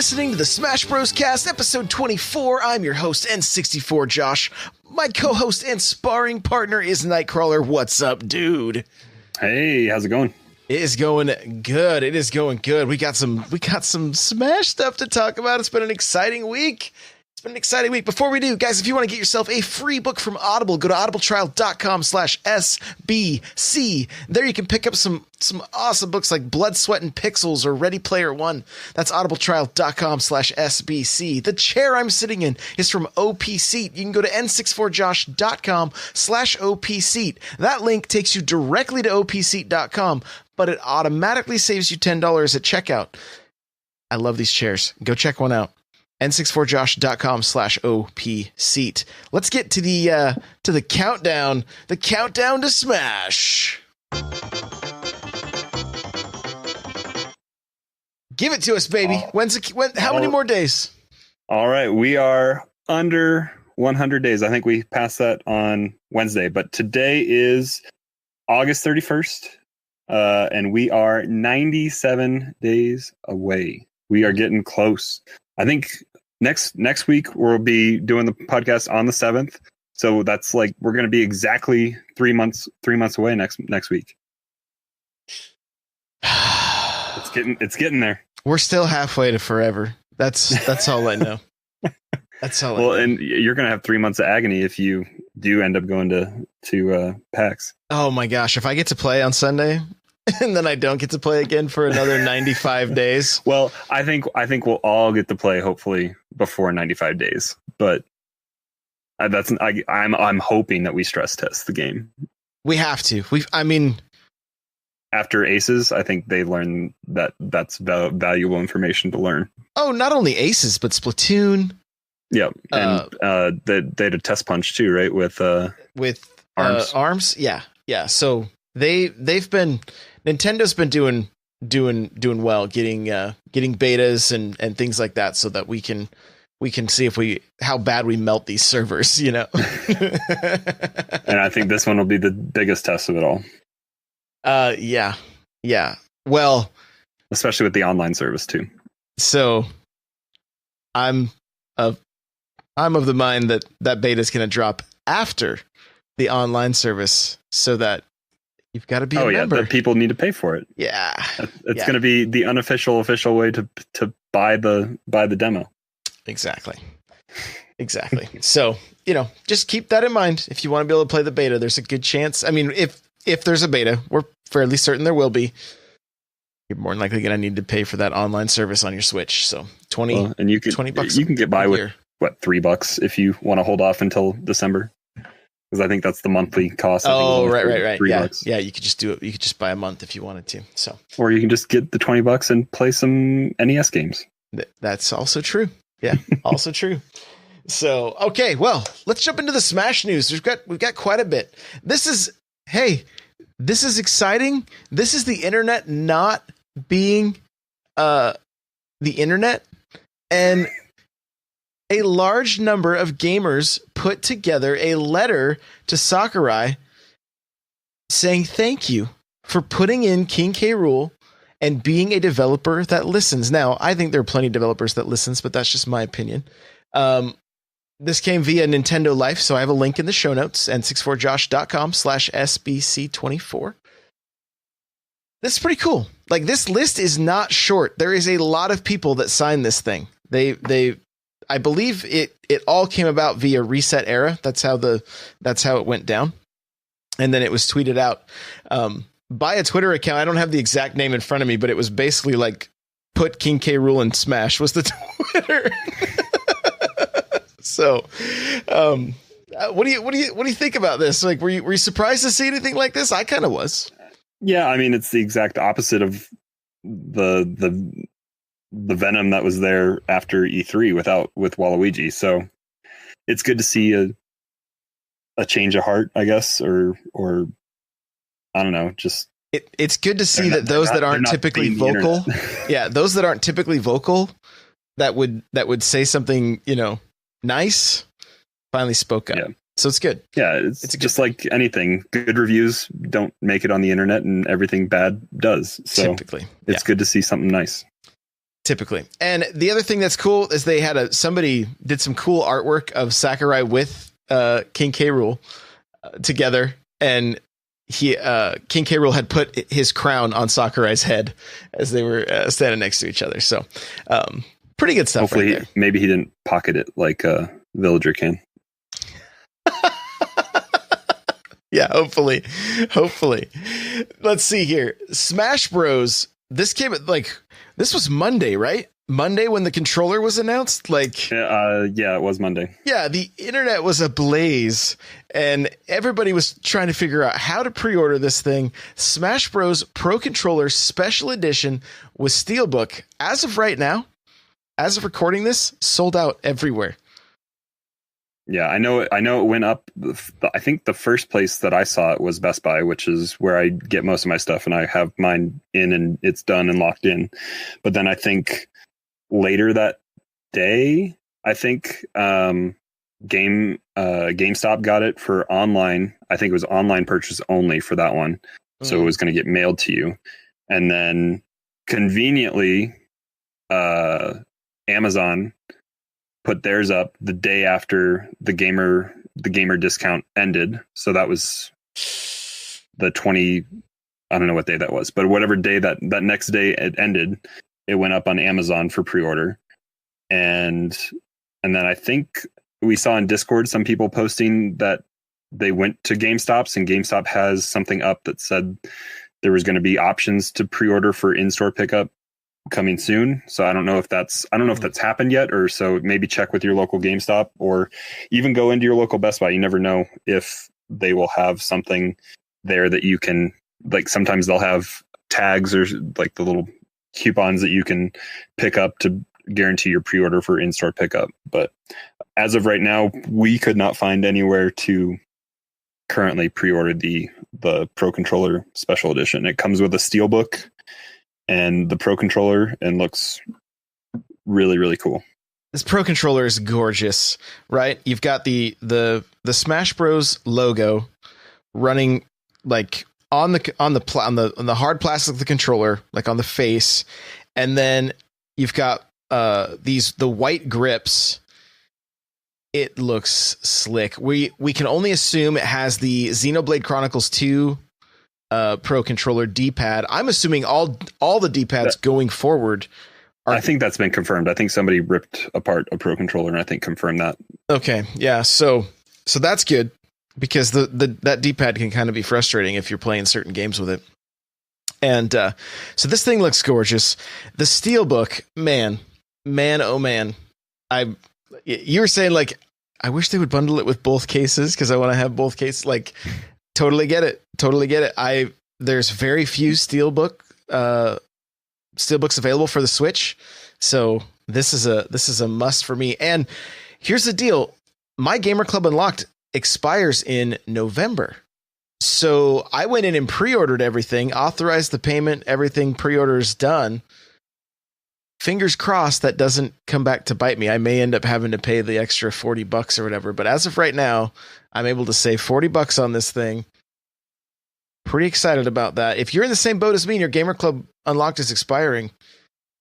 listening to the Smash Bros. Cast, episode 24. I'm your host, N64 Josh. My co-host and sparring partner is NightCrawlr. What's up, dude? Hey, how's it going? It is going good. It is going good. We got some Smash stuff to talk about. It's been an exciting week. Before we do, guys, if you want to get yourself a free book from Audible, go to audibletrial.com/SBC. There you can pick up some awesome books like Blood, Sweat, and Pixels or Ready Player One. That's audibletrial.com/SBC. The chair I'm sitting in is from OP Seat. You can go to n64josh.com/OP Seat. That link takes you directly to opseat.com, but it automatically saves you $10 at checkout. I love these chairs. Go check one out. n64josh.com/OP Seat. Let's get to the countdown. The countdown to Smash. Give it to us, baby. How many more days? All right, we are under 100 days. I think we passed that on Wednesday, but today is August 31st, and we are 97 days away. We are getting close. I think next week we'll be doing the podcast on the 7th. So that's like we're going to be exactly 3 months away next week. It's getting there. We're still halfway to forever. That's all I know. That's all. Well, and you're going to have 3 months of agony if you do end up going to PAX. Oh my gosh, if I get to play on Sunday and then I don't get to play again for another 95 days. Well, I think we'll all get to play hopefully before 95 days. But I'm hoping that we stress test the game. We have to. After Aces, I think they learn that's valuable information to learn. Oh, not only Aces, but Splatoon. Yeah, and they had a test punch too, right? With arms. Arms. Yeah. So Nintendo's been doing well, getting betas and things like that, so that we can see how bad we melt these servers, you know. And I think this one will be the biggest test of it all. Yeah. Well, especially with the online service too. So I'm of the mind that beta is going to drop after the online service, so that you've got to be a member. That people need to pay for it. Yeah. It's going to be the unofficial official way to buy the demo. Exactly. So, just keep that in mind. If you want to be able to play the beta, there's a good chance. I mean, if there's a beta, we're fairly certain there will be. You're more than likely going to need to pay for that online service on your Switch. So $20 $20 you can get by with $3 if you want to hold off until December. Because I think that's the monthly cost. Oh, right. $3. Yeah, you could just do it. You could just buy a month if you wanted to. So, or you can just get the $20 and play some NES games. That's also true. Yeah, also true. So, okay, well, let's jump into the Smash news. We've got quite a bit. This is exciting. This is the internet not being the internet, and a large number of gamers put together a letter to Sakurai saying thank you for putting in King K. Rool and being a developer that listens. Now, I think there are plenty of developers that listens, but that's just my opinion. This came via Nintenodlife, so I have a link in the show notes, n64josh.com/SBC24. This is pretty cool. Like, this list is not short. There is a lot of people that signed this thing. I believe it all came about via Reset Era. That's how it went down. And then it was tweeted out by a Twitter account. I don't have the exact name in front of me, but it was basically like, put King K. Rool in Smash was the Twitter. So, what do you think about this? Like, were you surprised to see anything like this? I kind of was. Yeah, I mean, it's the exact opposite of the venom that was there after E3 with Waluigi. So it's good to see a change of heart, I guess, or I don't know, just it's good to see that those that aren't typically vocal, those that aren't typically vocal, that would say something, nice, finally spoke up. Yeah. So it's good. Yeah, it's just like anything. Good reviews don't make it on the internet, and everything bad does. So typically, it's good to see something nice. typically. And the other thing that's cool is they had somebody did some cool artwork of Sakurai with King K. Rool together, and King K. Rool had put his crown on Sakurai's head as they were standing next to each other. So pretty good stuff. Hopefully, right there. maybe he didn't pocket it like a villager can. Yeah, hopefully. Let's see here. Smash Bros. This was Monday, right? Monday when the controller was announced. Yeah, it was Monday. Yeah, the internet was ablaze, and everybody was trying to figure out how to pre-order this thing. Smash Bros. Pro Controller Special Edition with Steelbook. As of right now, as of recording this, sold out everywhere. Yeah, I know it went up. I think the first place that I saw it was Best Buy, which is where I get most of my stuff, and I have mine in and it's done and locked in. But then I think later that day, I think GameStop got it for online. I think it was online purchase only for that one. So it was going to get mailed to you. And then conveniently, Amazon put theirs up the day after the gamer discount ended. So that was the 20, I don't know what day that was, but whatever day that next day it ended, it went up on Amazon for pre-order. And then I think we saw in Discord some people posting that they went to GameStop's, and GameStop has something up that said there was going to be options to pre-order for in-store pickup coming soon. So I don't know if that's happened yet, or so maybe check with your local GameStop, or even go into your local Best Buy. You never know if they will have something there that you can, like, sometimes they'll have tags or like the little coupons that you can pick up to guarantee your pre-order for in-store pickup. But as of right now, we could not find anywhere to currently pre-order the Pro Controller Special Edition. It comes with a Steelbook and the Pro Controller, and looks really, really cool. This Pro Controller is gorgeous, right? You've got the Smash Bros logo running like on the hard plastic of the controller, like on the face, and then you've got the white grips. It looks slick. We can only assume it has the Xenoblade Chronicles 2 Pro Controller D-pad. I'm assuming all the D-pads going forward are... I think that's been confirmed. I think somebody ripped apart a Pro Controller and I think confirmed that. Okay, yeah. So that's good, because that D-pad can kind of be frustrating if you're playing certain games with it. And so this thing looks gorgeous. The Steelbook, man, oh man. You were saying, like, I wish they would bundle it with both cases because I want to have both cases. Like, totally get it. There's very few Steelbooks available for the Switch, so this is a must for me. And here's the deal: my Gamer Club Unlocked expires in November, so I went in and pre-ordered everything, authorized the payment, everything. Pre-order is done. Fingers crossed that doesn't come back to bite me. I may end up having to pay the extra $40 or whatever, but as of right now, I'm able to save $40 on this thing. Pretty excited about that. If you're in the same boat as me and your Gamer Club Unlocked is expiring,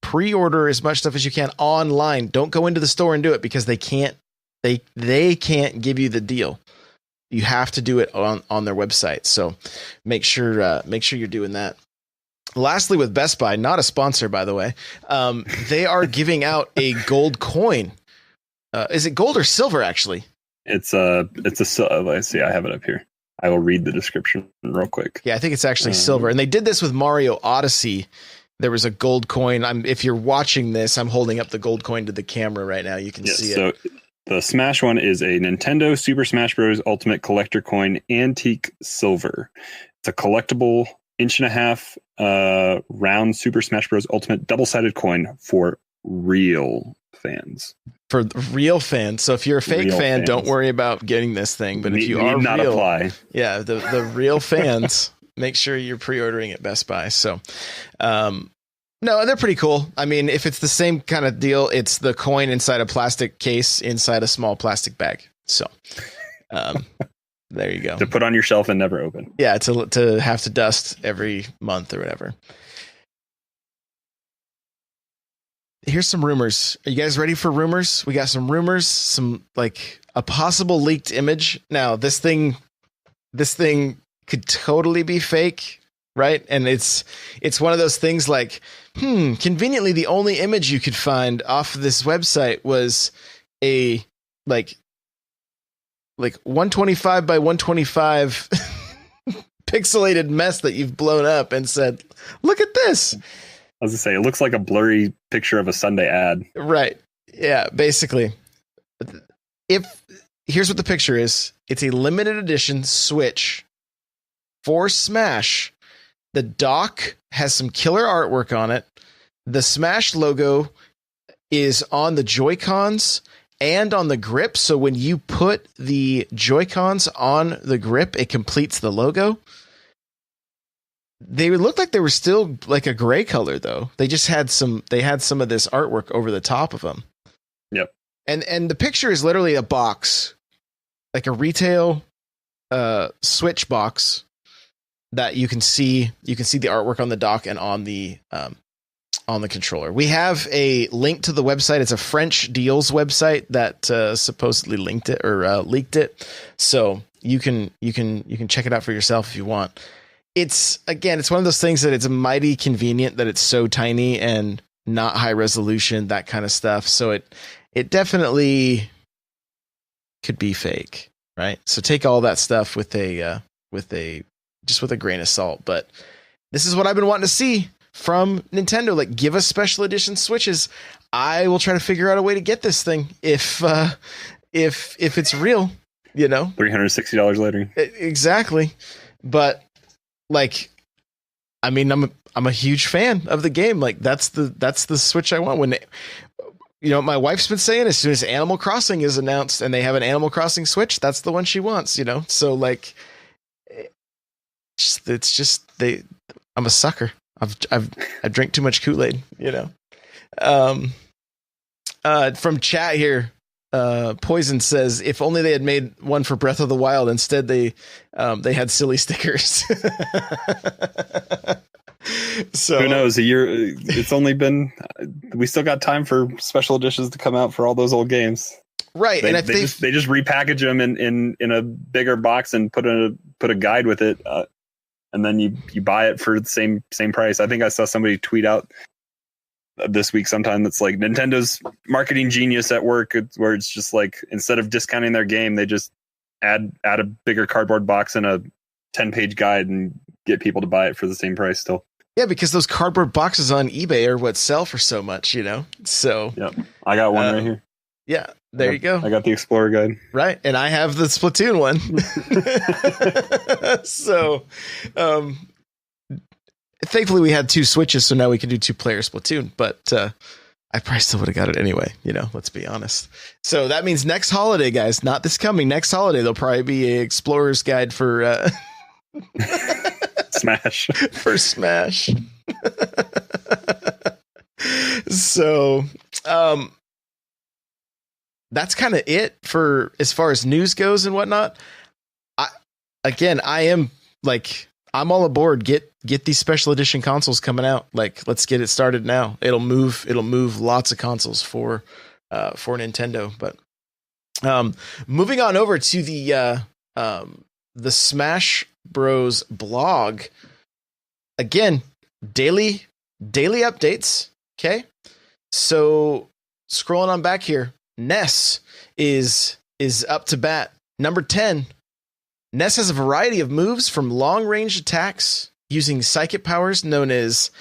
pre-order as much stuff as you can online. Don't go into the store and do it, because they can't give you the deal. You have to do it on their website. So make sure you're doing that. Lastly, with Best Buy, not a sponsor, by the way, they are giving out a gold coin. Is it gold or silver, actually? It's a let's see, I have it up here. I will read the description real quick. Yeah, I think it's actually silver. And they did this with Mario Odyssey. There was a gold coin. If you're watching this, I'm holding up the gold coin to the camera right now. You can see it. So the Smash one is a Nintendo Super Smash Bros. Ultimate Collector Coin Antique Silver. It's a collectible 1.5-inch round Super Smash Bros. Ultimate double-sided coin for real fans. For real fans. So if you're a fake fan, don't worry about getting this thing. But if you are not real, apply. Yeah, the real fans, make sure you're pre-ordering at Best Buy. So, no, they're pretty cool. I mean, if it's the same kind of deal, it's the coin inside a plastic case inside a small plastic bag. So, there you go. To put on your shelf and never open. Yeah, to have to dust every month or whatever. here's some rumors. Are you guys ready for rumors? We got some rumors, some like a possible leaked image. Now, this thing could totally be fake, right? And it's one of those things like, conveniently the only image you could find off of this website was a like 125 by 125 pixelated mess that you've blown up and said, "Look at this." I was gonna say, it looks like a blurry picture of a Sunday ad. Right. Yeah, basically. Here's what the picture is. It's a limited edition Switch for Smash. The dock has some killer artwork on it. The Smash logo is on the Joy-Cons and on the grip. So when you put the Joy-Cons on the grip, it completes the logo. They looked like they were still like a gray color, though. They just had some of this artwork over the top of them. Yep. And the picture is literally a box, like a retail Switch box that you can see the artwork on the dock and on the controller. We have a link to the website. It's a French deals website that supposedly linked it or leaked it. So you can check it out for yourself if you want. It's one of those things that it's mighty convenient that it's so tiny and not high resolution, that kind of stuff. So it definitely could be fake, right? So take all that stuff with a grain of salt. But this is what I've been wanting to see from Nintendo. Like, give us special edition Switches. I will try to figure out a way to get this thing if it's real, $360 later. Exactly. But like, I mean, I'm a huge fan of the game. Like, that's the Switch I want. When my wife's been saying, as soon as Animal Crossing is announced and they have an Animal Crossing Switch, that's the one she wants. So like, I'm a sucker. I drink too much Kool-Aid. From chat here, Poison says, if only they had made one for Breath of the Wild. Instead, they had silly stickers. So who knows? A year. It's only been. We still got time for special editions to come out for all those old games. Right, they just repackage them in a bigger box and put a guide with it, and then you buy it for the same price. I think I saw somebody tweet out this week sometime that's like, Nintendo's marketing genius at work, where it's just like, instead of discounting their game, they just add a bigger cardboard box and a 10-page guide and get people to buy it for the same price still. Yeah, because those cardboard boxes on eBay are what sell for so much, So yeah, I got one right here. Yeah, there you go. I got the Explorer guide. Right, and I have the Splatoon one. So, thankfully we had 2 Switches, so now we can do 2-player Splatoon. But I probably still would have got it anyway. Let's be honest. So that means next holiday, guys, not this coming, next holiday, there'll probably be a Explorer's guide for Smash. For Smash. So, that's kind of it for as far as news goes and whatnot. I'm all aboard. Get these special edition consoles coming out. Like, let's get it started now. It'll move lots of consoles for Nintendo. But moving on over to the Smash Bros blog. Again, daily updates. Okay, so scrolling on back here. Ness is up to bat. Number 10. Ness has a variety of moves from long-range attacks using psychic powers known as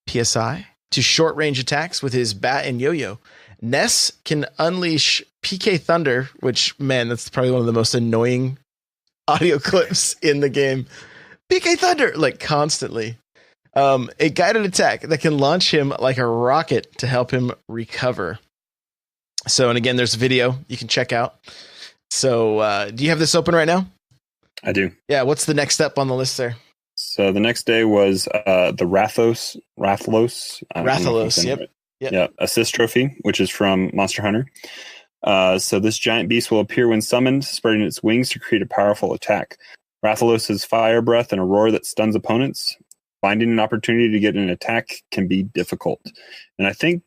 PSI to short-range attacks with his bat and yo-yo. Ness can unleash PK Thunder, which, man, that's probably one of the most annoying audio clips in the game. PK Thunder, like, constantly. A guided attack that can launch him like a rocket to help him recover. So, and again, there's a video you can check out. So, do you have this open right now? I do. Yeah. What's the next step on the list there? So the next day was the Rathalos. Yep. Yeah. Assist trophy, which is from Monster Hunter. So this giant beast will appear when summoned, spreading its wings to create a powerful attack. Rathalos has fire breath and a roar that stuns opponents. finding an opportunity to get an attack can be difficult. And I think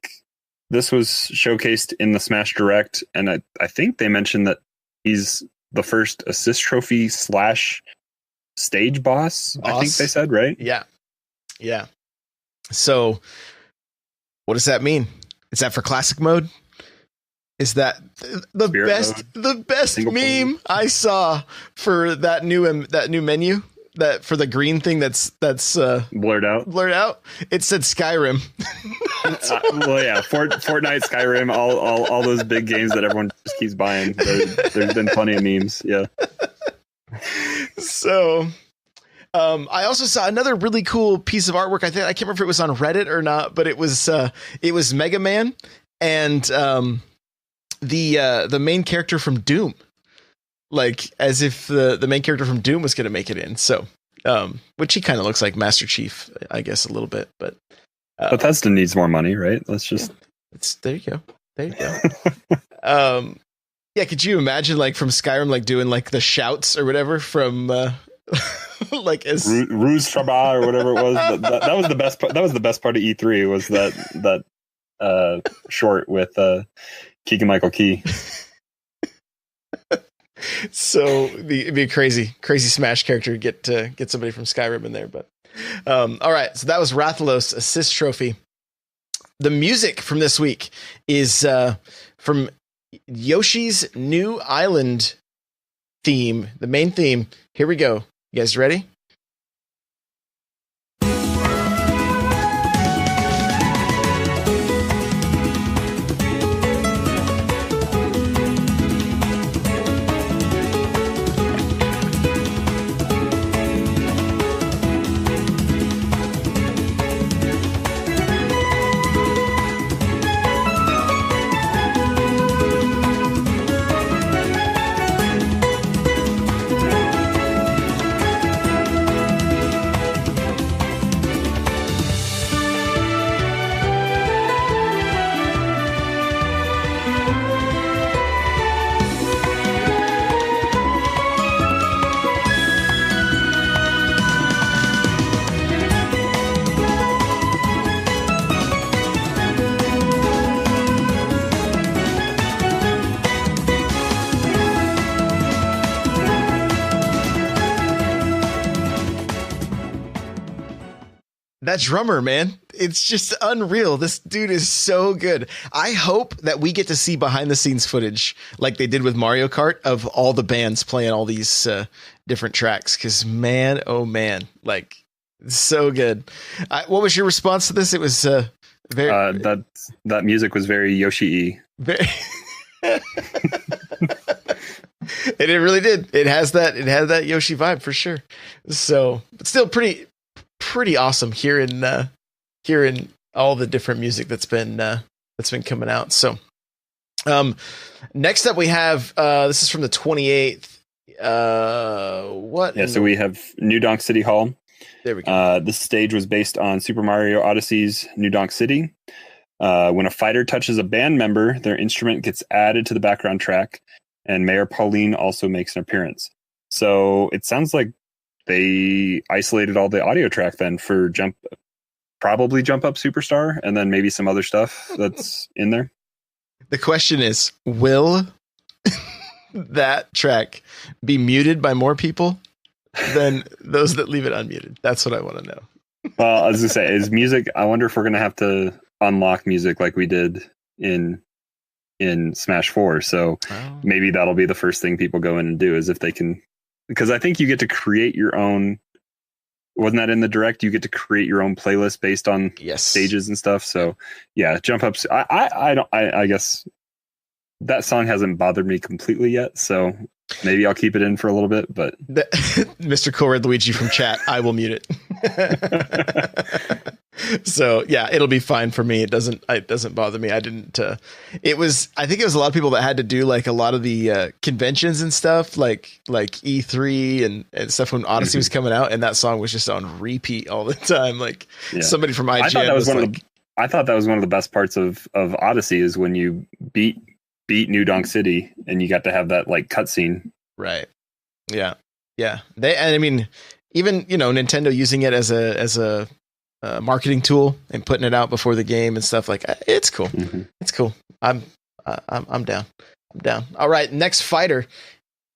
this was showcased in the Smash Direct, and I think they mentioned that he's the first assist trophy / stage boss. I think they said, right? Yeah. So what does that mean? Is that for classic mode? Is that the best meme I saw for that new menu, that for the green thing that's blurred out? It said Skyrim. Well, yeah, Fortnite, Skyrim, all those big games that everyone just keeps buying. There's been plenty of memes. Yeah. So, I also saw another really cool piece of artwork. I can't remember if it was on Reddit or not, but it was Mega Man and the main character from Doom, like as if the main character from Doom was going to make it in. So, which he kind of looks like Master Chief, I guess, a little bit, but Bethesda needs more money, right? Let's just there you go. Yeah, could you imagine like from Skyrim, like doing like the shouts or whatever from like as Ruse Traba or whatever it was? That was the best part. That was the best part of E3 was that short with Keegan Michael Key. So it'd be a crazy Smash character to get somebody from Skyrim in there. But all right, so that was Rathalos assist trophy. The music from this week is from Yoshi's New Island theme, the main theme. Here we go. You guys ready? That drummer, man, it's just unreal. This dude is so good. I hope that we get to see behind the scenes footage like they did with Mario Kart of all the bands playing all these different tracks. Because man, oh man, like so good. What was your response to this? It was very that music was very Yoshi-y. Very. And it really did. It had that Yoshi vibe for sure. So, but still pretty awesome hearing all the different music that's been coming out. So, next up we have this is from the 28th. So we have New Donk City Hall. There we go. This stage was based on Super Mario Odyssey's New Donk City. When a fighter touches a band member, their instrument gets added to the background track, and Mayor Pauline also makes an appearance. So it sounds like they isolated all the audio track then for Jump Up Superstar, and then maybe some other stuff that's in there. The question is, will that track be muted by more people than those that leave it unmuted? That's what I want to know. Well, I was going to say, is music, I wonder if we're going to have to unlock music like we did in Smash 4. So maybe that'll be the first thing people go in and do, is if they can, because I think you get to create your own. Wasn't that in the direct? You get to create your own playlist based on stages and stuff. So yeah, Jump Ups. I guess that song hasn't bothered me completely yet. So maybe I'll keep it in for a little bit, but Mr. Cool Red Luigi from chat, I will mute it. So yeah, it'll be fine for me. It doesn't bother me. I think it was a lot of people that had to do like a lot of the conventions and stuff, like E3 and stuff when Odyssey was coming out, and that song was just on repeat all the time. Like somebody from IGN I thought that was one of the best parts of Odyssey is when you beat New Donk City and you got to have that like cutscene. Right. Yeah. even Nintendo using it as a marketing tool and putting it out before the game and stuff like that. It's cool. Mm-hmm. It's cool. I'm down. I'm down. All right, next fighter,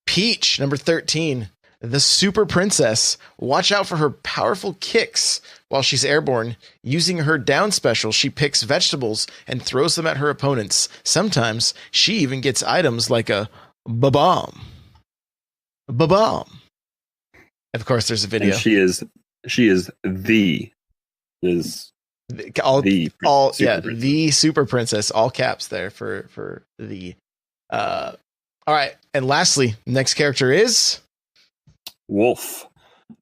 Peach, number 13, the Super Princess. Watch out for her powerful kicks while she's airborne. Using her down special, she picks vegetables and throws them at her opponents. Sometimes she even gets items like a ba-bomb. Ba-bomb. Of course, there's a video. And she is the Super Princess, all caps there for the all right. And lastly, next character is Wolf,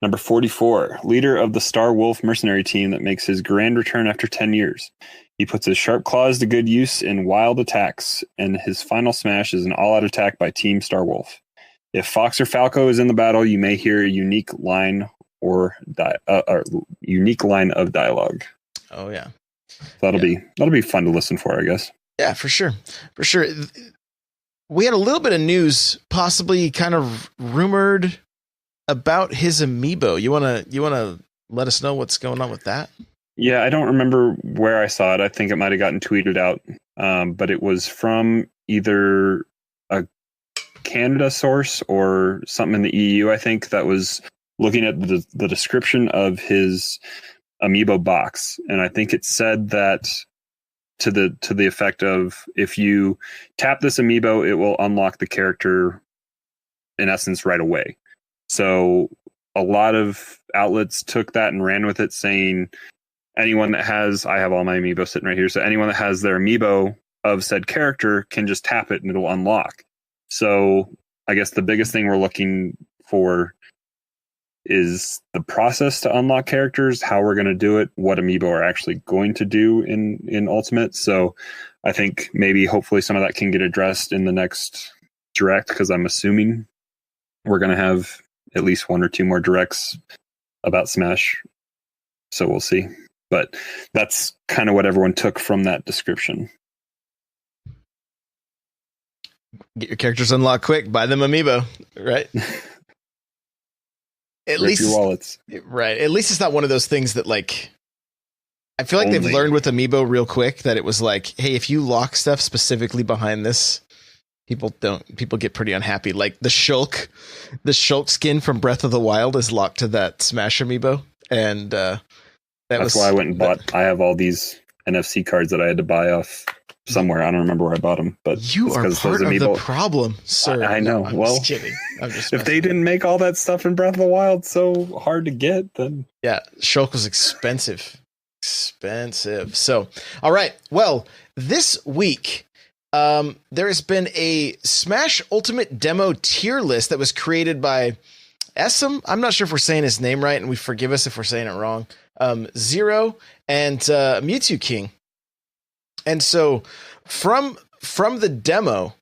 number 44, leader of the Star Wolf mercenary team that makes his grand return after 10 years. He puts his sharp claws to good use in wild attacks, and his final smash is an all-out attack by Team Star Wolf. If Fox or Falco is in the battle, you may hear a unique line or unique line of dialogue. Oh yeah, that'll be fun to listen for, I guess. Yeah, for sure. We had a little bit of news, possibly kind of rumored about his amiibo. You wanna let us know what's going on with that? Yeah, I don't remember where I saw it. I think it might have gotten tweeted out, but it was from either a Canada source or something in the EU, I think, that was looking at the description of his amiibo box, and I think it said that to the effect of, if you tap this amiibo, it will unlock the character in essence right away. So a lot of outlets took that and ran with it, saying anyone that has, I have all my amiibo sitting right here, so anyone that has their amiibo of said character can just tap it and it'll unlock. So I guess the biggest thing we're looking for is the process to unlock characters, how we're going to do it, what amiibo are actually going to do in Ultimate. So I think maybe hopefully some of that can get addressed in the next direct, because I'm assuming we're going to have at least one or two more directs about Smash. So we'll see. But that's kind of what everyone took from that description. Get your characters unlocked quick, buy them amiibo, right? At least your wallets. Right. At least it's not one of those things that, like, I feel like they've learned with amiibo real quick that it was like, hey, if you lock stuff specifically behind this, people get pretty unhappy. Like the Shulk skin from Breath of the Wild is locked to that Smash amiibo. And that's why I went and bought. I have all these NFC cards that I had to buy off somewhere. I don't remember where I bought them, but you are part of the problem, sir. I know. I'm just kidding. I'm just if they didn't make all that stuff in Breath of the Wild so hard to get, then yeah, Shulk was expensive. So, all right. Well, this week, there has been a Smash Ultimate demo tier list that was created by Esam. I'm not sure if we're saying his name right, and we forgive us if we're saying it wrong. Zero and Mewtwo King. And so from the demo,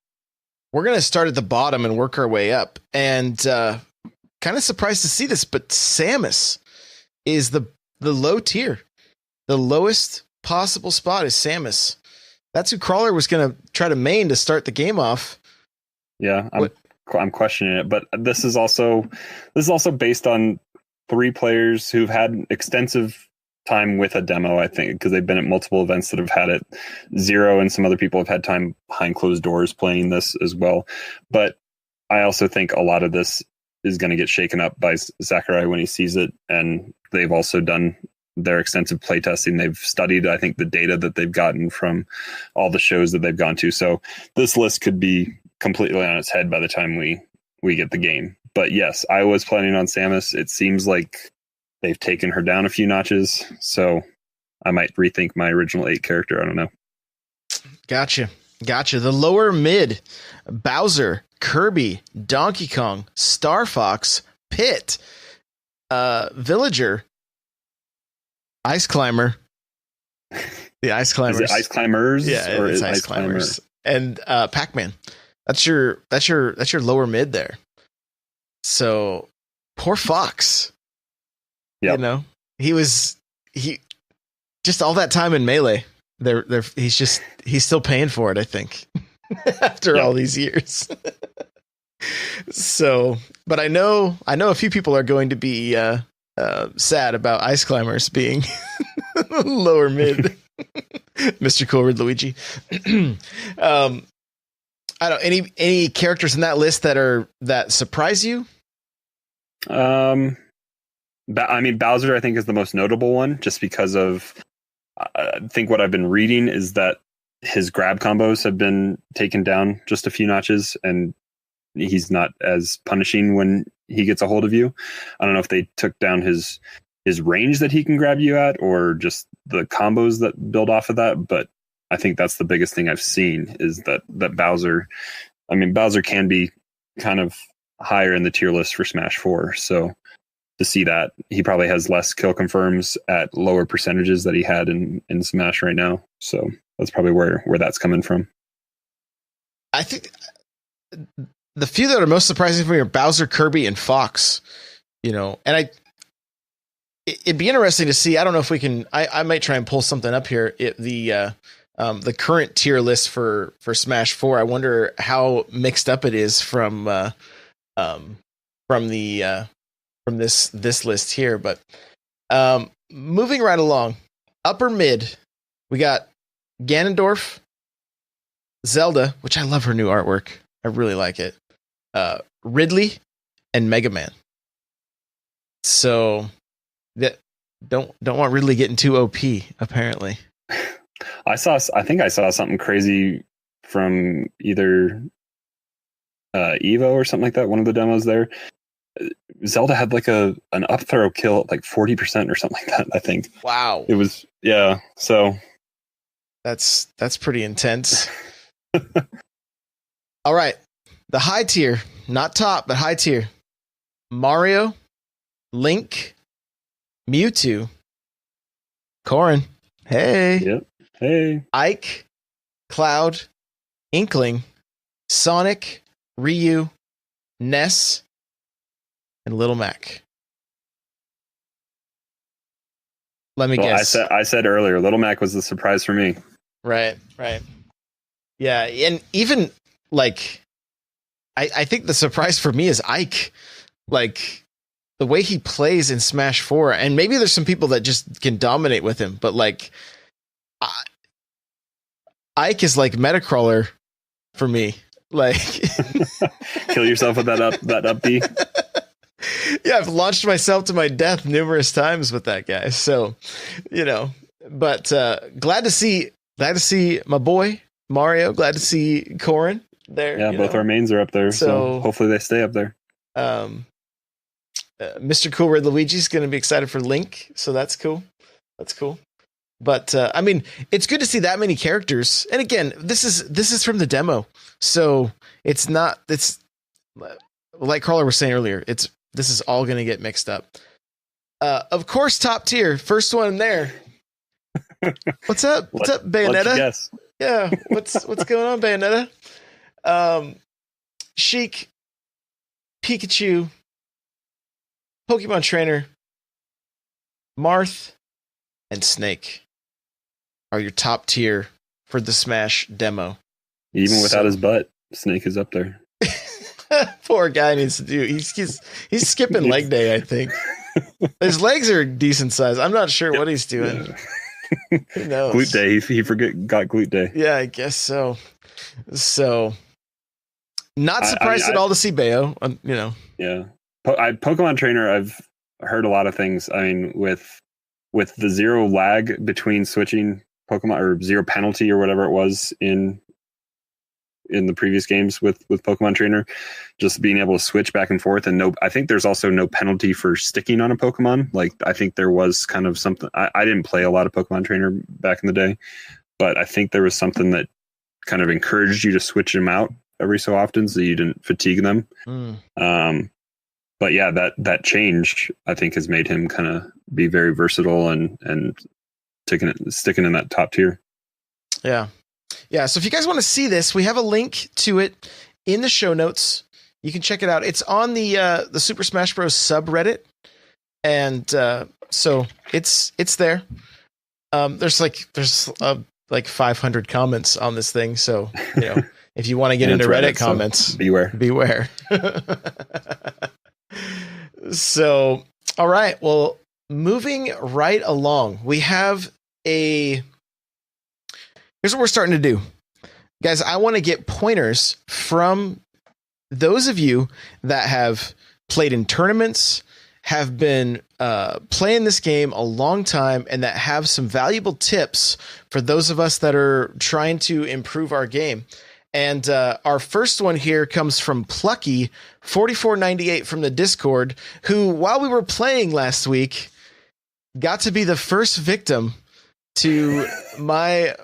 we're going to start at the bottom and work our way up. And kind of surprised to see this, but Samus is the low tier. The lowest possible spot is Samus. That's who Crawler was going to try to main to start the game off. Yeah, I'm questioning it, but this is also based on 3 players who've had extensive time with a demo, I think, because they've been at multiple events that have had it. Zero and some other people have had time behind closed doors playing this as well. But I also think a lot of this is going to get shaken up by Sakurai when he sees it, and they've also done their extensive playtesting. They've studied, I think, the data that they've gotten from all the shows that they've gone to. So this list could be completely on its head by the time we get the game. But yes, I was planning on Samus. It seems like they've taken her down a few notches, so I might rethink my original 8 character. I don't know. Gotcha. The lower mid, Bowser, Kirby, Donkey Kong, Star Fox, Pit, Villager, Ice Climber. The Ice Climbers. Is it Ice Climbers? Yeah, or it's Ice Climbers. And Pac-Man. That's your lower mid there. So poor Fox. Yep. You know, he just all that time in Melee. He's still paying for it, I think, after all these years. So But I know a few people are going to be sad about Ice Climbers being lower mid. Mr. Cool Red Luigi. I don't any characters in that list that surprise you? I mean, Bowser, I think, is the most notable one, just because of. I think what I've been reading is that his grab combos have been taken down just a few notches, and he's not as punishing when he gets a hold of you. I don't know if they took down his range that he can grab you at, or just the combos that build off of that. But I think that's the biggest thing I've seen is that Bowser. I mean, Bowser can be kind of higher in the tier list for Smash 4. So to see that, he probably has less kill confirms at lower percentages that he had in Smash right now. So that's probably where that's coming from. I think the few that are most surprising for me are Bowser, Kirby, and Fox. And it'd be interesting to see. I don't know if we can. I might try and pull something up here. The current tier list for Smash 4. I wonder how mixed up it is from this list here. But moving right along, upper mid, we got Ganondorf, Zelda, which I love her new artwork. I really like it. Ridley and Mega Man. So that don't want Ridley getting too OP, apparently. I think I saw something crazy from either Evo or something like that. One of the demos there, Zelda had like an up throw kill at like 40% or something like that. I think. Wow. It was So that's pretty intense. All right, the high tier, not top, but high tier. Mario, Link, Mewtwo, Corrin. Hey. Yep. Hey. Ike, Cloud, Inkling, Sonic, Ryu, Ness, and Little Mac. Let me guess. I said earlier, Little Mac was the surprise for me. Right. Yeah, and even like, I think the surprise for me is Ike. Like, the way he plays in Smash 4, and maybe there's some people that just can dominate with him, but like, Ike is like NightCrawlr for me. Like, kill yourself with that up B. Yeah, I've launched myself to my death numerous times with that guy. So, but glad to see my boy Mario. Glad to see Corrin there. Yeah, both our mains are up there, so hopefully they stay up there. Mr. Cool Red Luigi's going to be excited for Link, so that's cool. But I mean, it's good to see that many characters. And again, this is from the demo, so it's not. It's like Crawler was saying earlier. This is all going to get mixed up. Of course, top tier, first one there. What's up? What's up, Bayonetta? Yeah, what's going on, Bayonetta? Sheik, Pikachu, Pokemon Trainer, Marth, and Snake are your top tier for the Smash demo. Even without his butt, Snake is up there. Poor guy needs to do. He's skipping leg day, I think. His legs are decent size. I'm not sure what he's doing. Who knows? Glute day. He got glute day. Yeah, I guess so. So, not surprised at all to see Bayo. Yeah, Pokemon Trainer. I've heard a lot of things. I mean, with the zero lag between switching Pokemon, or zero penalty or whatever it was in the previous games with Pokemon Trainer, just being able to switch back and forth, and I think there's also no penalty for sticking on a Pokemon. Like, I think there was kind of something. I didn't play a lot of Pokemon Trainer back in the day, but I think there was something that kind of encouraged you to switch them out every so often so you didn't fatigue them. But yeah, that change, I think, has made him kind of be very versatile and sticking in that top tier. Yeah. So if you guys want to see this, we have a link to it in the show notes. You can check it out. It's on the Super Smash Bros. Subreddit, and so it's there. There's like 500 comments on this thing, so if you want to get into Reddit comments, beware. So, all right. Well, moving right along, we have here's what we're starting to do. Guys, I want to get pointers from those of you that have played in tournaments, have been playing this game a long time, and that have some valuable tips for those of us that are trying to improve our game. And our first one here comes from Plucky4498 from the Discord, who, while we were playing last week, got to be the first victim to my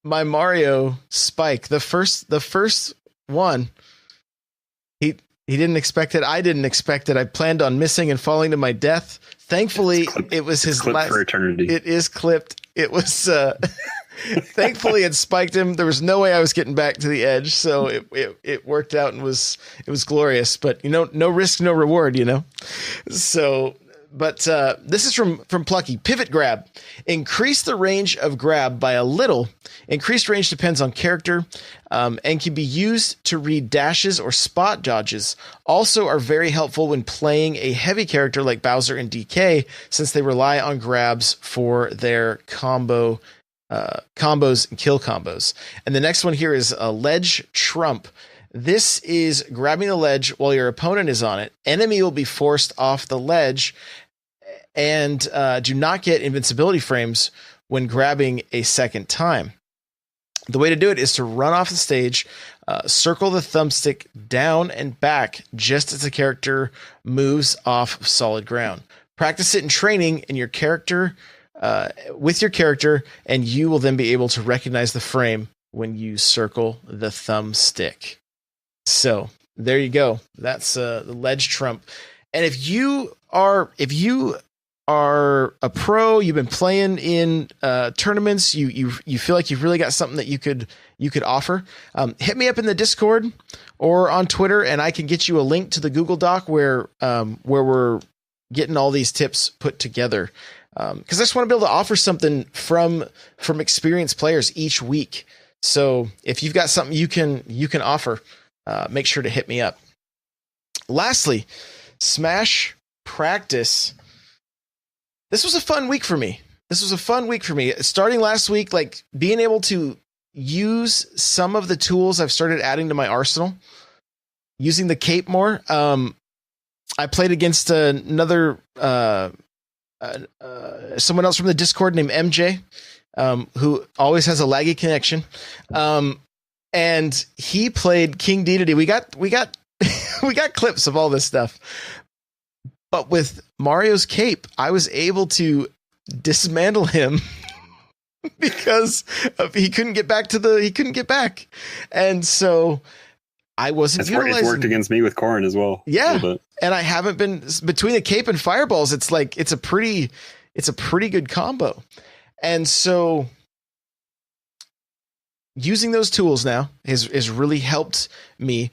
Mario spike. The first one. He didn't expect it. I didn't expect it. I planned on missing and falling to my death. Thankfully, it was his last for eternity. It is clipped. It was thankfully it spiked him. There was no way I was getting back to the edge, so it worked out and it was glorious. But no risk, no reward. So. But this is from Plucky. Pivot grab. Increase the range of grab by a little. Increased range depends on character and can be used to read dashes or spot dodges. Also are very helpful when playing a heavy character like Bowser and DK, since they rely on grabs for their combos and kill combos. And the next one here is a ledge trump. This is grabbing the ledge while your opponent is on it. Enemy will be forced off the ledge and do not get invincibility frames when grabbing a second time. The way to do it is to run off the stage, circle the thumbstick down and back just as the character moves off of solid ground. Practice it in training in your character, with your character, and you will then be able to recognize the frame when you circle the thumbstick. So there you go. That's the ledge trump. And if you are a pro, you've been playing in tournaments, you feel like you've really got something that you could offer, hit me up in the Discord or on Twitter, and I can get you a link to the Google Doc where we're getting all these tips put together. Because I just want to be able to offer something from experienced players each week. So if you've got something you can offer, make sure to hit me up. Lastly, Smash practice. This was a fun week for me. Starting last week, like being able to use some of the tools I've started adding to my arsenal, using the cape more. I played against another someone else from the Discord named MJ, who always has a laggy connection. And he played King Dedede. We got we got clips of all this stuff. But with Mario's cape, I was able to dismantle him because he couldn't get back. And so I wasn't utilizing. It's worked against me with Corrin as well. Yeah. And I haven't been between the cape and fireballs. It's like, it's a pretty good combo. And so using those tools now has really helped me.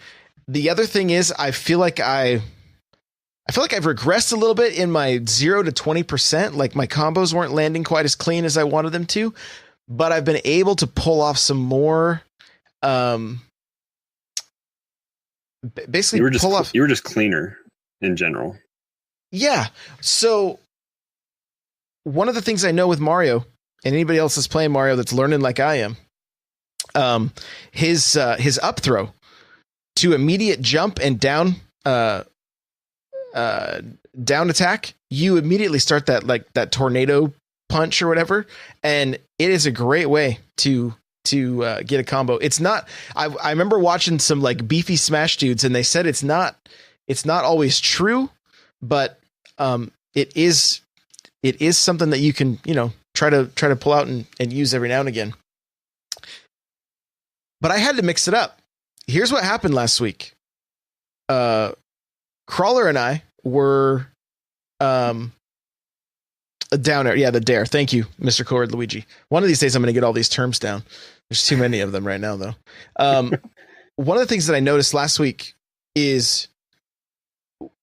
The other thing is I feel like I've regressed a little bit in my 0 to 20%. Like my combos weren't landing quite as clean as I wanted them to, but I've been able to pull off some more, basically you were just cleaner in general. Yeah. So one of the things I know with Mario and anybody else that's playing Mario that's learning like I am, his up throw to immediate jump and down attack, you immediately start that tornado punch or whatever, and it is a great way to get a combo. It's not. I remember watching some like beefy Smash dudes, and they said it's not always true, but it is something that you can try to pull out and use every now and again. But I had to mix it up. Here's what happened last week. Crawler and I were down air. Yeah, the dare. Thank you, Mr. Cord Luigi. One of these days I'm going to get all these terms down. There's too many of them right now, though. One of the things that I noticed last week is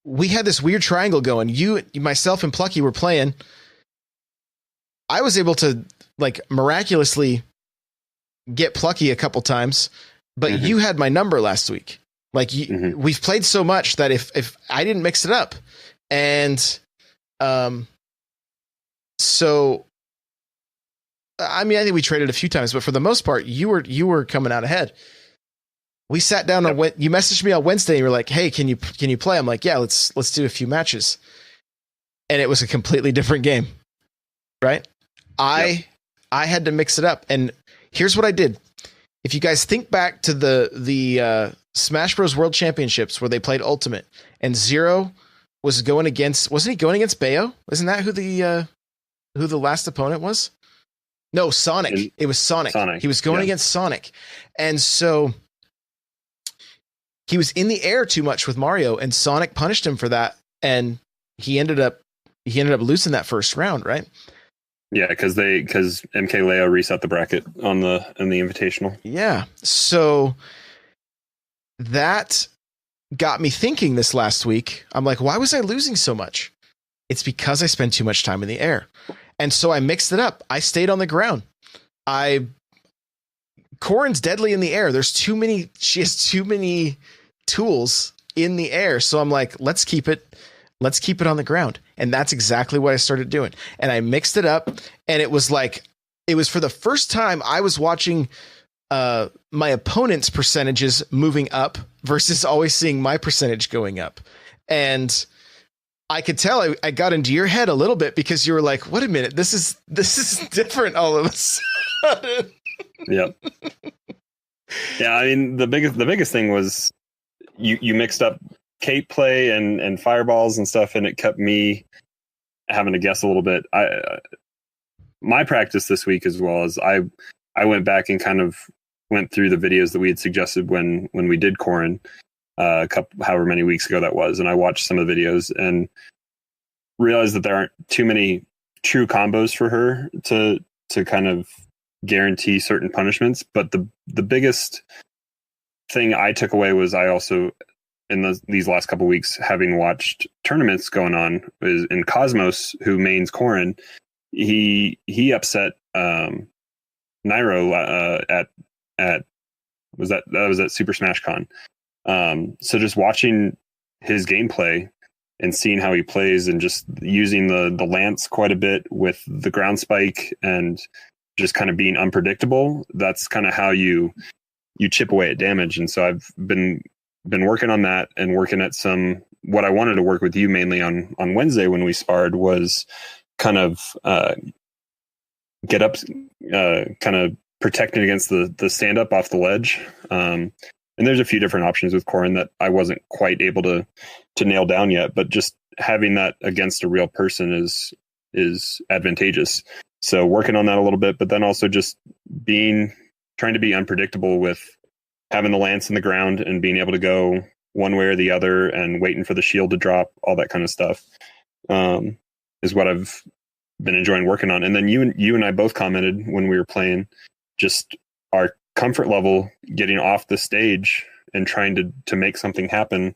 we had this weird triangle going. You, myself, and Plucky were playing. I was able to like miraculously get Plucky a couple times, but you had my number last week. Like we've played so much that if I didn't mix it up, And so I mean, I think we traded a few times, but for the most part, you were coming out ahead. We sat down on you messaged me on Wednesday and you were like, "Hey, can you play?" I'm like, "Yeah, let's do a few matches." And it was a completely different game. Right? I had to mix it up. And here's what I did. If you guys think back to the Smash Bros. World Championships where they played Ultimate and Zero was going against, wasn't he going against Bayo? Isn't that who the last opponent was? No, Sonic. It was Sonic. He was going against Sonic. And so he was in the air too much with Mario, and Sonic punished him for that. And he ended up losing that first round, right? Yeah, because MK Leo reset the bracket in the Invitational. Yeah. So that got me thinking this last week. I'm like, why was I losing so much? It's because I spent too much time in the air. And so I mixed it up. I stayed on the ground. Corrin's deadly in the air. She has too many tools in the air. So I'm like, let's keep it on the ground. And that's exactly what I started doing. And I mixed it up, and it was for the first time I was watching my opponent's percentages moving up versus always seeing my percentage going up. And I could tell I got into your head a little bit because you were like, wait a minute, this is different all of a sudden. Yep. Yeah, I mean the biggest thing was you mixed up cape play and fireballs and stuff, and it kept me having to guess a little bit. My practice this week as well as I went back and kind of went through the videos that we had suggested when we did Corrin. However many weeks ago that was, and I watched some of the videos and realized that there aren't too many true combos for her to kind of guarantee certain punishments. But the biggest thing I took away was I also, in these last couple of weeks, having watched tournaments going on, is in Cosmos, who mains Corrin, he upset Nairo at was at Super Smash Con. So just watching his gameplay and seeing how he plays and just using the lance quite a bit with the ground spike and just kind of being unpredictable, that's kind of how you chip away at damage. And so I've been working on that and working at what I wanted to work with you mainly on Wednesday when we sparred was kind of get up, kind of protecting against the stand up off the ledge. And there's a few different options with Corrin that I wasn't quite able to nail down yet, but just having that against a real person is advantageous. So working on that a little bit, but then also just trying to be unpredictable with having the lance in the ground and being able to go one way or the other and waiting for the shield to drop, all that kind of stuff, is what I've been enjoying working on. And then you and I both commented when we were playing, just our comfort level getting off the stage and trying to make something happen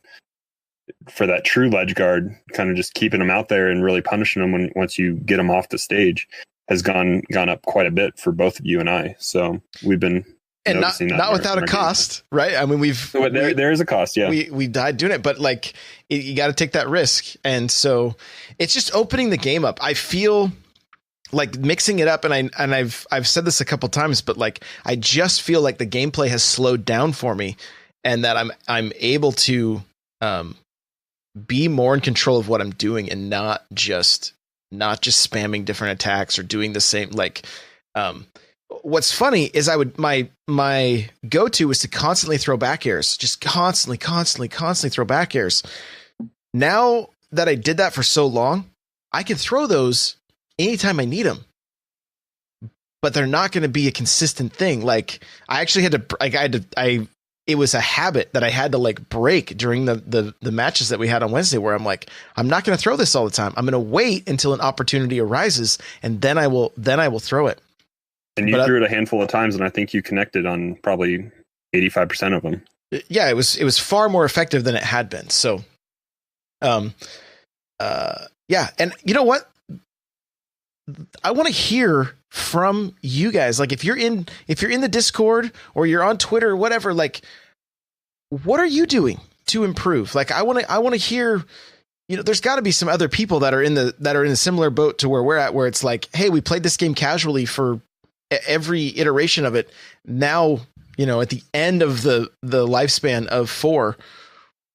for that true ledge guard, kind of just keeping them out there and really punishing them once you get them off the stage has gone up quite a bit for both of you and I. So we've been noticing that not without a cost, right? I mean, there is a cost. Yeah, we died doing it, but you got to take that risk. And so it's just opening the game up. I feel like mixing it up, and I've said this a couple times, but I just feel like the gameplay has slowed down for me, and that I'm able to be more in control of what I'm doing and not just spamming different attacks or doing the same. What's funny is my go-to was to constantly throw back airs, just constantly throw back airs. Now that I did that for so long, I can throw those anytime I need them, but they're not going to be a consistent thing. I actually had to, it was a habit that I had to break during the matches that we had on Wednesday, where I'm not going to throw this all the time. I'm going to wait until an opportunity arises, and then I will throw it. And you threw it a handful of times, and I think you connected on probably 85% of them. Yeah, it was far more effective than it had been. So, yeah. And you know what? I want to hear from you guys. If you're in the Discord or you're on Twitter or whatever, what are you doing to improve? I want to hear, there's got to be some other people that are in a similar boat to where we're at, where it's like, hey, we played this game casually for every iteration of it. Now, at the end of the lifespan of 4,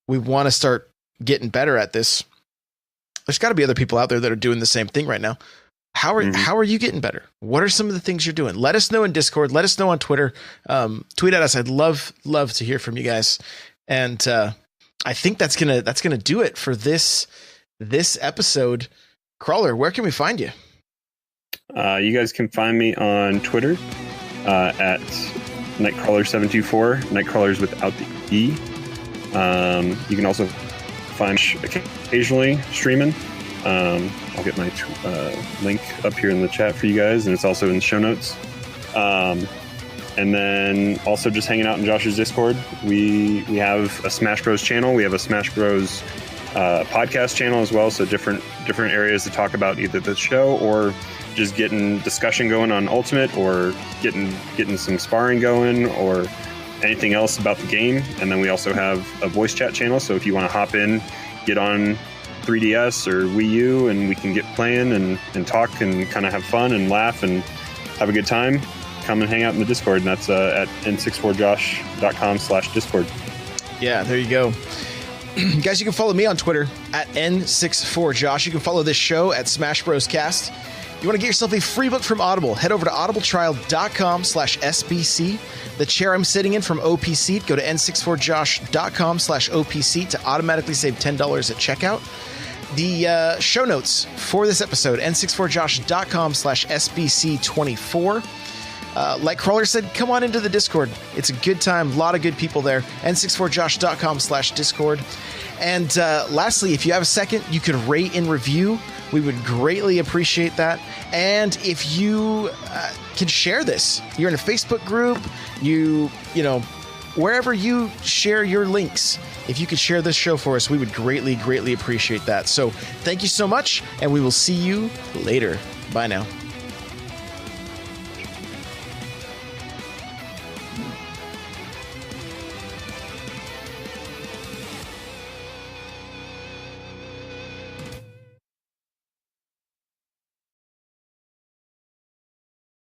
we want to start getting better at this. There's got to be other people out there that are doing the same thing right now. How are you getting better? What are some of the things you're doing? Let us know in Discord. Let us know on Twitter. Tweet at us. I'd love to hear from you guys. And I think that's gonna do it for this episode. Crawler, where can we find you? You guys can find me on Twitter at NightCrawlr724. NightCrawlr's without the E. You can also find me occasionally streaming. I'll get my link up here in the chat for you guys, and it's also in the show notes. And then also just hanging out in Josh's Discord. We have a Smash Bros channel. We have a Smash Bros podcast channel as well. So different areas to talk about either the show or just getting discussion going on Ultimate, or getting some sparring going, or anything else about the game. And then we also have a voice chat channel. So if you want to hop in, get on 3DS or Wii U, and we can get playing and talk and kind of have fun and laugh and have a good time, come and hang out in the Discord. And that's at n64josh.com/Discord. Yeah, there you go. Guys, you can follow me on Twitter at n64josh. You can follow this show at Smash Bros Cast. You want to get yourself a free book from Audible, head over to audibletrial.com/SBC. The chair I'm sitting in from OP Seat, go to n64josh.com/OP Seat to automatically save $10 at checkout. The show notes for this episode, n64josh.com/SBC24. Like Crawler said, come on into the Discord. It's a good time. A lot of good people there. n64josh.com/Discord. And lastly, if you have a second, you could rate and review. We would greatly appreciate that. And if you can share this, you're in a Facebook group, you know, wherever you share your links, if you could share this show for us, we would greatly, greatly appreciate that. So thank you so much, and we will see you later. Bye now.